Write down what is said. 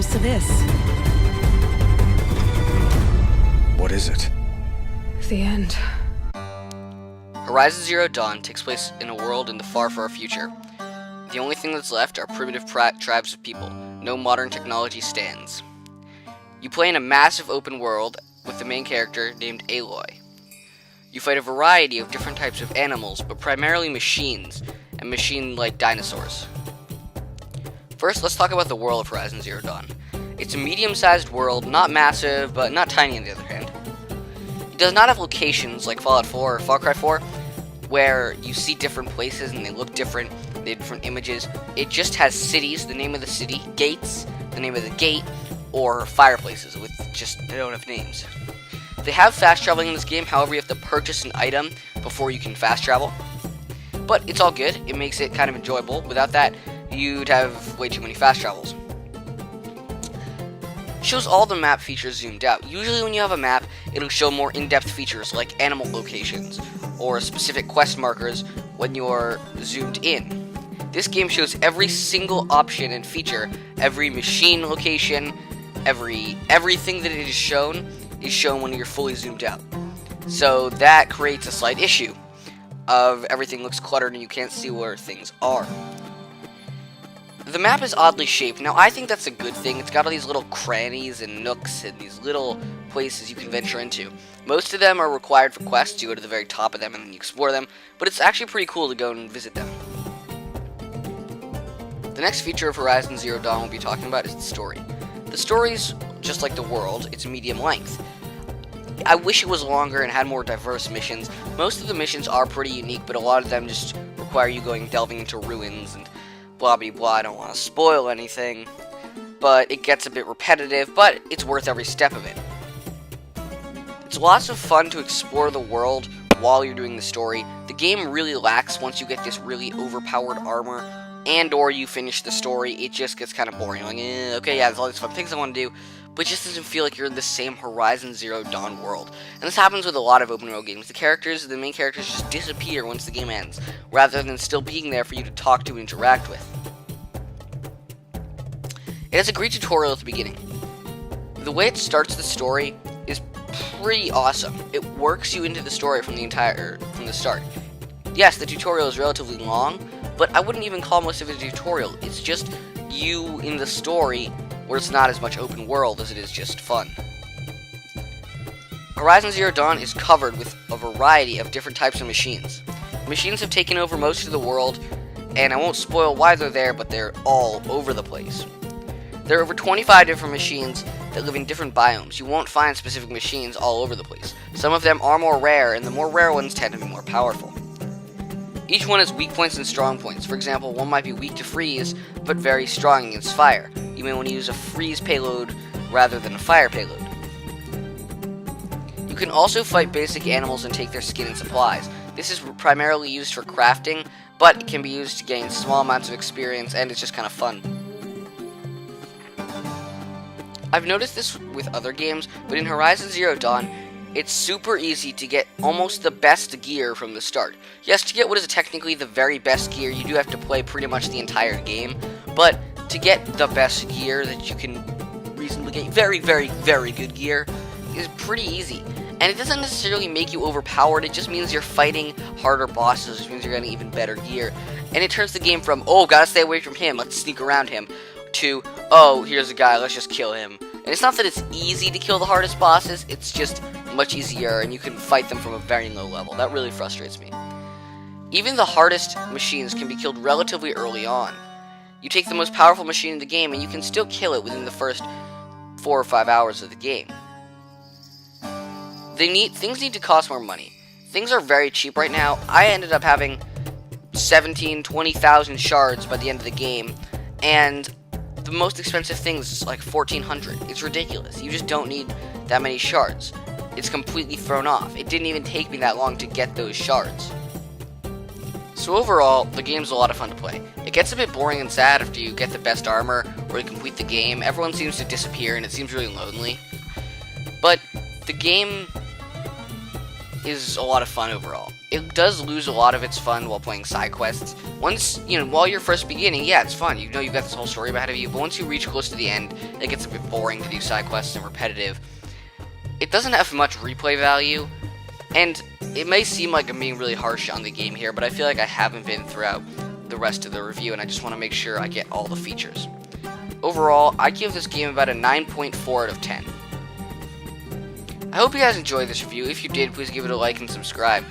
close to this. What is it? The end. Horizon Zero Dawn takes place in a world in the far, far future. The only thing that's left are primitive tribes of people. No modern technology stands. You play in a massive open world with the main character named Aloy. You fight a variety of different types of animals, but primarily machines, and machine-like dinosaurs. First, let's talk about the world of Horizon Zero Dawn. It's a medium-sized world, not massive, but not tiny on the other hand. It does not have locations like Fallout 4 or Far Cry 4, where you see different places and they look different, they have different images. It just has cities, the name of the city, gates, the name of the gate, or fireplaces with just, they don't have names. They have fast traveling in this game, however you have to purchase an item before you can fast travel. But it's all good, it makes it kind of enjoyable. Without that, you'd have way too many fast travels. Shows all the map features zoomed out. Usually when you have a map, it'll show more in-depth features like animal locations or specific quest markers when you're zoomed in. This game shows every single option and feature, every machine location, everything that it is shown when you're fully zoomed out. So that creates a slight issue of everything looks cluttered and you can't see where things are. The map is oddly shaped. Now, I think that's a good thing. It's got all these little crannies and nooks and these little places you can venture into. Most of them are required for quests. You go to the very top of them and then you explore them, but it's actually pretty cool to go and visit them. The next feature of Horizon Zero Dawn we'll be talking about is the story. The story's just like the world, it's medium length. I wish it was longer and had more diverse missions. Most of the missions are pretty unique, but a lot of them just require you delving into ruins and blah blah blah. I don't want to spoil anything, but it gets a bit repetitive, but it's worth every step of it. It's lots of fun to explore the world while you're doing the story. The game really lacks once you get this really overpowered armor and or you finish the story. It just gets kind of boring. Like, okay, yeah, there's all these fun things I want to do, but it just doesn't feel like you're in the same Horizon Zero Dawn world. And this happens with a lot of open world games. The main characters just disappear once the game ends, rather than still being there for you to talk to and interact with. It has a great tutorial at the beginning. The way it starts the story is pretty awesome. It works you into the story from the start. Yes, the tutorial is relatively long, but I wouldn't even call most of it a tutorial. It's just you in the story, where it's not as much open world as it is just fun. Horizon Zero Dawn is covered with a variety of different types of machines. Machines have taken over most of the world, and I won't spoil why they're there, but they're all over the place. There are over 25 different machines that live in different biomes. You won't find specific machines all over the place. Some of them are more rare, and the more rare ones tend to be more powerful. Each one has weak points and strong points. For example, one might be weak to freeze, but very strong against fire. You may want to use a freeze payload rather than a fire payload. You can also fight basic animals and take their skin and supplies. This is primarily used for crafting, but it can be used to gain small amounts of experience, and it's just kind of fun. I've noticed this with other games, but in Horizon Zero Dawn, it's super easy to get almost the best gear from the start. Yes, to get what is technically the very best gear, you do have to play pretty much the entire game, but to get the best gear that you can reasonably get, very, very, very good gear, is pretty easy. And it doesn't necessarily make you overpowered, it just means you're fighting harder bosses, which means you're getting even better gear. And it turns the game from, oh, gotta stay away from him, let's sneak around him, to, oh, here's a guy, let's just kill him. And it's not that it's easy to kill the hardest bosses, it's just much easier, and you can fight them from a very low level. That really frustrates me. Even the hardest machines can be killed relatively early on. You take the most powerful machine in the game, and you can still kill it within the first 4 or 5 hours of the game. Things need to cost more money. Things are very cheap right now. I ended up having 20,000 shards by the end of the game, and the most expensive things is like 1,400. It's ridiculous. You just don't need that many shards. It's completely thrown off. It didn't even take me that long to get those shards. So overall, the game's a lot of fun to play. It gets a bit boring and sad after you get the best armor or you complete the game. Everyone seems to disappear and it seems really lonely. But the game is a lot of fun overall. It does lose a lot of its fun while playing side quests. Once, while you're first beginning, yeah, it's fun. You know you've got this whole story ahead of you, but once you reach close to the end, it gets a bit boring to do side quests and repetitive. It doesn't have much replay value, and it may seem like I'm being really harsh on the game here, but I feel like I haven't been throughout the rest of the review, and I just want to make sure I get all the features. Overall, I give this game about a 9.4 out of 10. I hope you guys enjoyed this review. If you did, please give it a like and subscribe.